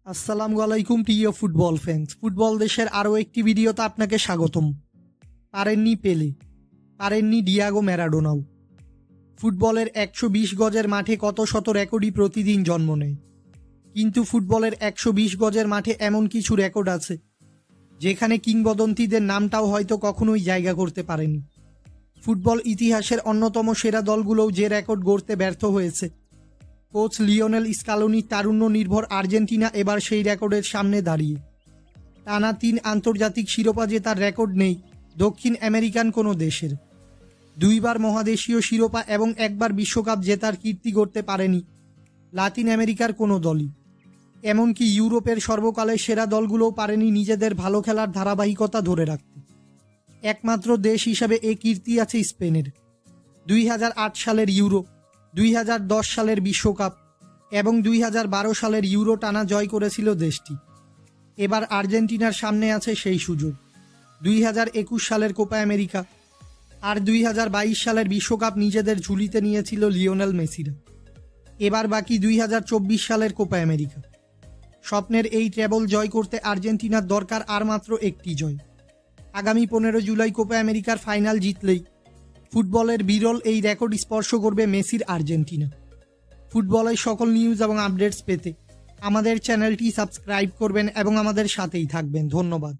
আসসালামু আলাইকুম প্রিয় ফুটবল ফ্যান্স। ফুটবল দেশের আরও একটি ভিডিওতে আপনাকে স্বাগতম। পারেননি পেলে, পারেননি ডিয়াগো ম্যারাডোনাও। ফুটবলের 120 গজের মাঠে কত শত রেকর্ডই প্রতিদিন জন্ম নেয়, কিন্তু ফুটবলের 120 গজের মাঠে এমন কিছু রেকর্ড আছে যেখানে কিংবদন্তিদের নামটাও হয়তো কখনোই জায়গা করতে পারেনি। ফুটবল ইতিহাসের অন্যতম সেরা দলগুলোও যে রেকর্ড গড়তে ব্যর্থ হয়েছে, কোচ লিওনেল স্কালোনির তারুণ্য নির্ভর আর্জেন্টিনা এবার সেই রেকর্ডের সামনে দাঁড়িয়ে। টানা 3 আন্তর্জাতিক শিরোপা জেতার রেকর্ড নেই দক্ষিণ আমেরিকান কোনো দেশের। 2 বার মহাদেশীয় শিরোপা এবং 1 বার বিশ্বকাপ জেতার কীর্তি গড়তে পারেনি লাতিন আমেরিকার কোনো দলই। এমনকি ইউরোপের সর্বকালের সেরা দলগুলোও পারেনি নিজেদের ভালো খেলার ধারাবাহিকতা ধরে রাখতে। একমাত্র দেশ হিসাবে এ কীর্তি আছে স্পেনের। 2008 সালের ইউরো, 2010 সালের বিশ্বকাপ এবং 2012 সালের ইউরো টানা জয় করেছিল দেশটি। এবার আর্জেন্টিনার সামনে আছে সেই সুযোগ। 2021 সালের কোপা আমেরিকা আর 2022 সালের বিশ্বকাপ নিজেদের ঝুলিতে নিয়েছিল লিওনেল মেসিরা। এবার বাকি 2024 সালের কোপা আমেরিকা। স্বপ্নের এই ট্রেবল জয় করতে আর্জেন্টিনার দরকার আর মাত্র একটি জয়। আগামী 15 জুলাই কোপা আমেরিকার ফাইনাল জিতলেই ফুটবলের বিরল এই রেকর্ড স্পর্শ করবে মেসির আর্জেন্টিনা। ফুটবলের সকল নিউজ এবং আপডেটস পেতে আমাদের চ্যানেলটি সাবস্ক্রাইব করবেন এবং আমাদের সাথেই থাকবেন। ধন্যবাদ।